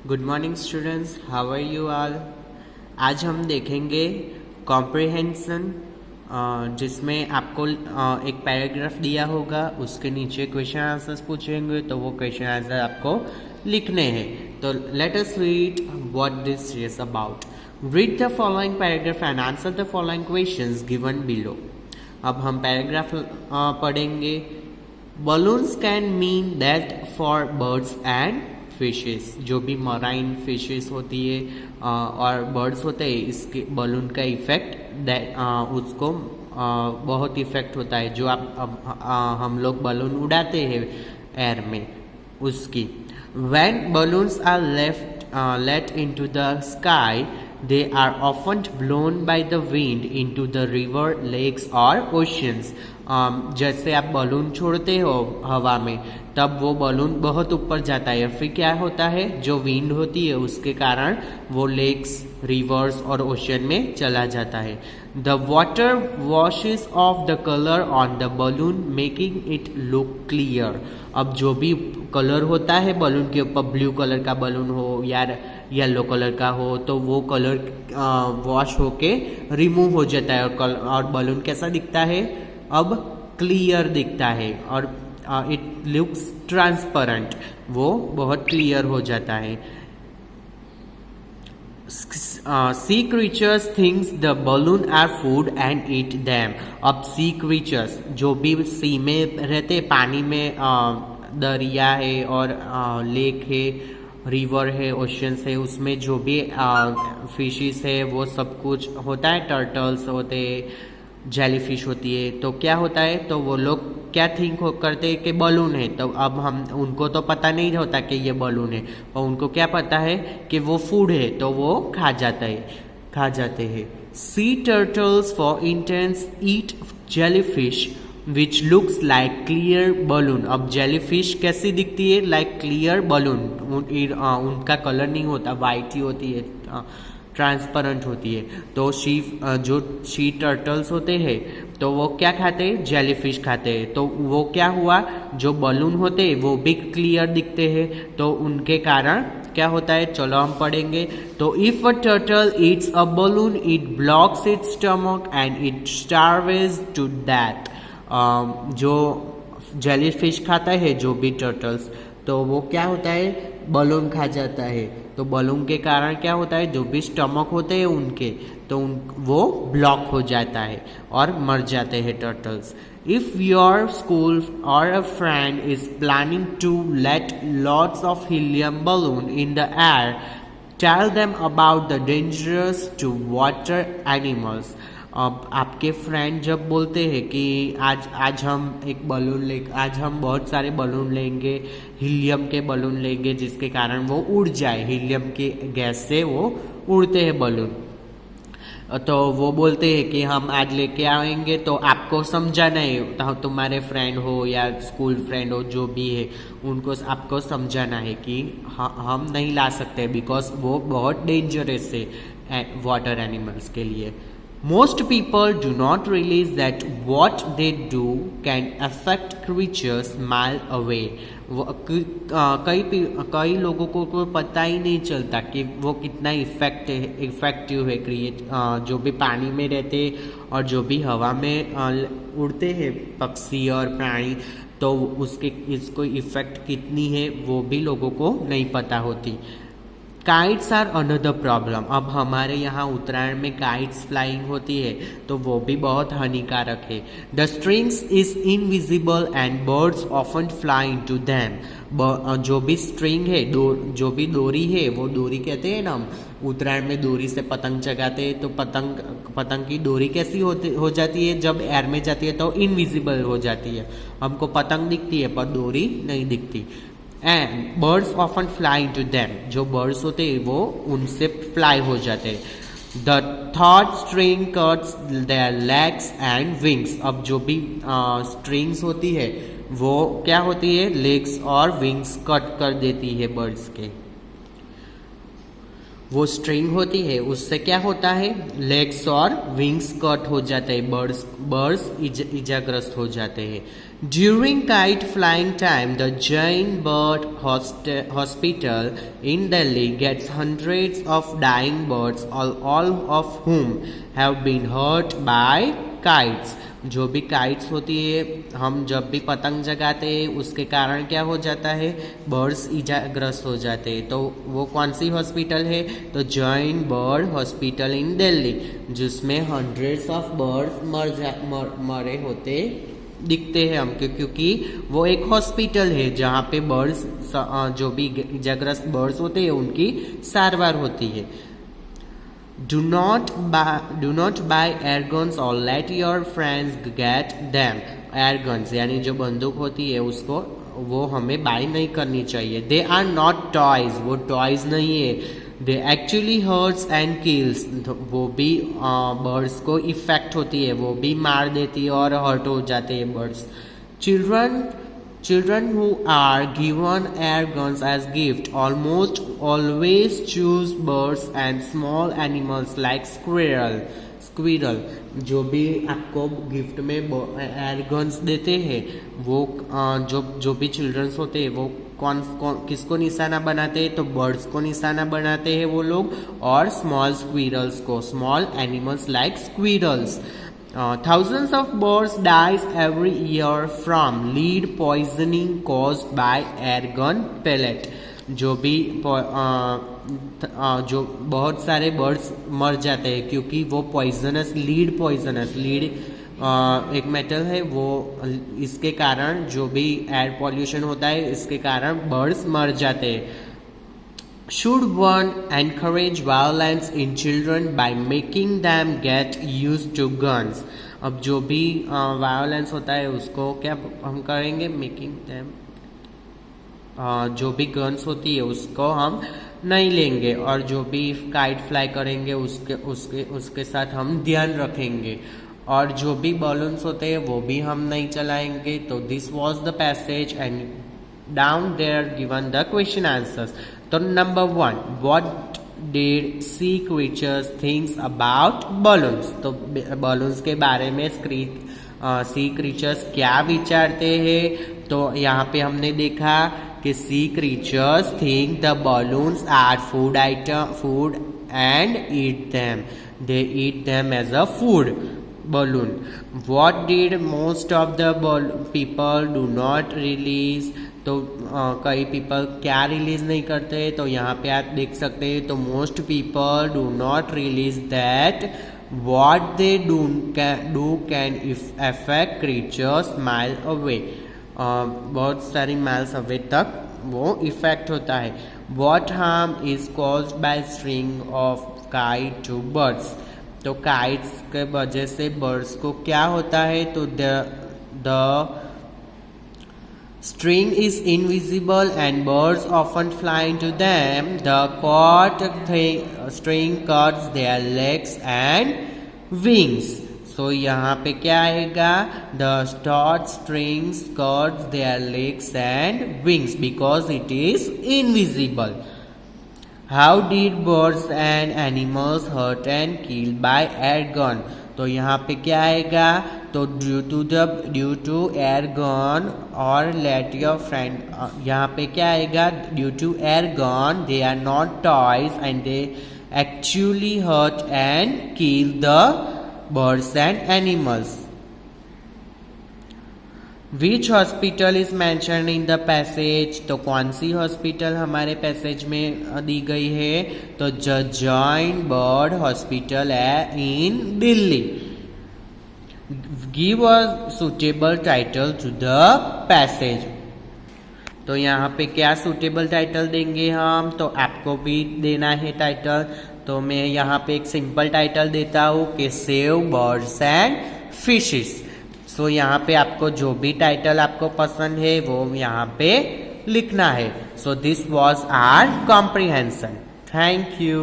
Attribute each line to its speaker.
Speaker 1: Good morning students, how are you all. आज हम देखेंगे कॉम्प्रिहेंशन, जिसमें आपको एक पैराग्राफ दिया होगा, उसके नीचे क्वेश्चन आंसर्स पूछेंगे, तो वो क्वेश्चन आंसर आपको लिखने हैं। तो let us read what this is about. Read the following paragraph and answer the following questions given below. अब हम पैराग्राफ पढ़ेंगे। Balloons can mean that for birds and fishes, जो भी मराइन फिशेस होती है और बर्ड्स होते हैं, इसके बलून का इफेक्ट उसको बहुत इफेक्ट होता है। जो हम लोग बलून उड़ाते हैं एयर में, उसकी। When balloons are let into the sky, they are often blown by the wind into the river, lakes or oceans. जैसे आप बलून छोड़ते हो हवा में, तब वो बलून बहुत ऊपर जाता है, फिर क्या होता है, जो विंड होती है उसके कारण वो लेक्स, रिवर्स और ओशन में चला जाता है। The water washes of the colour on the balloon making it look clear. अब जो भी कलर होता है बलून के ऊपर, ब्लू कलर का बलून हो या येलो कलर का हो, तो वो कलर वॉश होके रिमूव हो जाता है और बलून कैसा दिखता है, अब क्लियर दिखता है और इट लुक्स ट्रांसपेरेंट, वो बहुत क्लियर हो जाता है। Sea creatures thinks the balloon are food and eat them. अब सी क्रीचर्स, जो भी सी में रहते, पानी में, दरिया है और लेक है, रिवर है, ओशंस है, उसमें जो भी फिशेस है वो सब कुछ होता है। टर्टल्स होते हैं, जेलीफिश होती है, तो क्या होता है, तो वो लोग क्या थिंक करते हैं कि बलून है। तो अब हम उनको तो पता नहीं होता कि ये बलून है, और उनको क्या पता है कि वो फूड है, तो वो खा जाते हैं। सी turtles for instance eat jellyfish which looks like clear balloon. अब जेलीफिश कैसी दिखती है, लाइक क्लियर बलून। उनका कलर नहीं होता, वाइट ही होती है, ट्रांसपेरेंट होती है। तो जो सी टर्टल्स होते हैं, तो वो क्या खाते हैं, जेलीफिश खाते हैं। तो वो क्या हुआ, जो बलून होते हैं वो भी क्लियर दिखते हैं, तो उनके कारण क्या होता है, चलो हम पढ़ेंगे। तो if a turtle eats a balloon, it blocks its stomach and it starves to death. जो जेलीफिश खाता है, जो भी टर्टल्स, तो वो क्या होता है, बलून खा जाता है। तो बलून के कारण क्या होता है, जो भी स्टमक होते हैं उनके, तो वो ब्लॉक हो जाता है और मर जाते हैं टर्टल्स। इफ योर स्कूल और a friend is planning to let lots of helium balloon in the air, tell them about the dangerous to water animals. अब आपके फ्रेंड जब बोलते हैं कि आज हम बहुत सारे बलून लेंगे, हीलियम के बलून लेंगे, जिसके कारण वो उड़ जाए, हीलियम के गैस से वो उड़ते हैं बलून, तो वो बोलते हैं कि हम आज लेके आएंगे। तो आपको समझाना है, तो तुम्हारे फ्रेंड हो या स्कूल फ्रेंड हो, जो भी है, उनको आपको समझाना है कि हम नहीं ला सकते, बिकॉज वो बहुत डेंजरस है वाटर एनिमल्स के लिए। Most people do not realize that what they do can affect creatures miles away. कई लोगों को पता ही नहीं चलता कि वो कितना इफेक्टिव है जो भी पानी में रहते और जो भी हवा में उड़ते हैं पक्षी और प्राणी, तो इसको इफेक्ट कितनी है वो भी लोगों को नहीं पता होती। Kites are another problem. अब हमारे यहाँ उत्तरायण में काइट्स फ्लाइंग होती है, तो वो भी बहुत हानिकारक है। The strings is invisible and birds often fly into them. जो भी स्ट्रिंग है, जो भी डोरी है, वो डोरी कहते हैं ना, हम उत्तरायण में डोरी से पतंग चगाते हैं, तो पतंग की डोरी कैसी हो जाती है, जब एयर में जाती है तो इनविजिबल हो जाती है। हमको पतंग दिखती है पर डोरी नहीं दिखती। And birds often fly to them. जो बर्ड्स होते हैं वो उनसे फ्लाई हो जाते हैं। The third string cuts their legs and wings. अब जो भी स्ट्रिंग्स होती है वो क्या होती है, लेग्स और विंग्स कट कर देती है बर्ड्स के। वो स्ट्रिंग होती है उससे क्या होता है, लेग्स और विंग्स कट हो जाते हैं, बर्ड्स इजाग्रस्त हो जाते हैं। During kite flying time the Jain bird hospital in Delhi gets hundreds of dying birds all of whom have been hurt by kites. जो भी काइट्स होती है, हम जब भी पतंग जगाते हैं उसके कारण क्या हो जाता है, बर्ड्स इजाग्रस्त हो जाते हैं। तो वो कौन सी हॉस्पिटल है, तो Jain bird hospital in Delhi, जिसमें हंड्रेड्स ऑफ बर्ड्स मरे होते दिखते हैं हमको, क्योंकि वो एक हॉस्पिटल है जहाँ पे बर्ड्स, जो भी इजाग्रस्त बर्ड्स होते हैं उनकी सारवार होती है। Do not buy air guns or let your friends get them. Air guns यानी जो बंदूक होती है उसको वो हमें बाय नहीं करनी चाहिए। They are not toys, वो टॉयज नहीं है। They actually hurts and kills, वो भी बर्ड्स को इफेक्ट होती है, वो भी मार देती है और हर्ट हो जाते हैं birds. Children who are given air guns as gift almost always choose birds and small animals like squirrel. जो भी आपको गिफ्ट में एयर गन्स देते हैं वो जो भी चिल्ड्रंस होते हैं वो किसको निशाना बनाते हैं, तो बर्ड्स को निशाना बनाते हैं वो लोग, और स्मॉल स्क्विरल्स को, small animals like squirrels. Thousands of birds dies every year from lead poisoning caused by air gun pellet. जो भी जो बहुत सारे बर्ड्स मर जाते हैं क्योंकि वो पॉइजनस, लीड एक मेटल है, वो इसके कारण जो भी एयर पॉल्यूशन होता है इसके कारण बर्ड्स मर जाते हैं। Should one encourage violence in children by making them get used to guns? अब जो भी वायलेंस होता है उसको क्या हम करेंगे, मेकिंग देम, जो भी गन्स होती है उसको हम नहीं लेंगे, और जो भी काइट फ्लाई करेंगे उसके साथ हम ध्यान रखेंगे, और जो भी बलून्स होते हैं वो भी हम नहीं चलाएंगे। तो this was the passage and down there given the question answers. तो number 1, what did sea creatures thinks about balloons, तो बलून्स के बारे में सी क्रीचर्स क्या विचारते हैं। तो यहाँ पे हमने देखा कि sea creatures think the balloons are food and eat them, they eat them as a food balloon. What did most of the people do not release? तो कई पीपल क्या रिलीज नहीं करते, तो यहाँ पे आप देख सकते हैं, तो most people do not release that what they do can affect creatures mile away. बहुत सारी माइल्स अवे तक वो इफेक्ट होता है। What harm is caused by string of kite to birds? तो काइट्स के वजह से बर्ड्स को क्या होता है, तो the string is invisible and birds often fly into them. The caught string cuts their legs and wings. So यहाँ पे क्या आएगा, the taut strings cuts their legs and wings because it is invisible. How did birds and animals hurt and killed by air gun? तो यहाँ पे क्या आएगा, तो ड्यू टू एयर गन और लेट योर फ्रेंड, यहाँ पे क्या आएगा, due to air gun they are not toys and they actually hurt and kill the birds and animals. Which hospital is mentioned in the passage, तो कौन सी hospital हमारे passage में दी गई है, तो जैन बर्ड हॉस्पिटल है in Delhi. Give a suitable title to the passage, तो यहाँ पे क्या सुटेबल टाइटल देंगे हम, तो आपको भी देना है टाइटल। तो मैं यहाँ पे एक सिंपल टाइटल देता हूँ कि सेव बर्ड्स एंड फिशेस। सो यहाँ पे आपको जो भी टाइटल आपको पसंद है वो यहाँ पे लिखना है। So this was our comprehension. Thank you.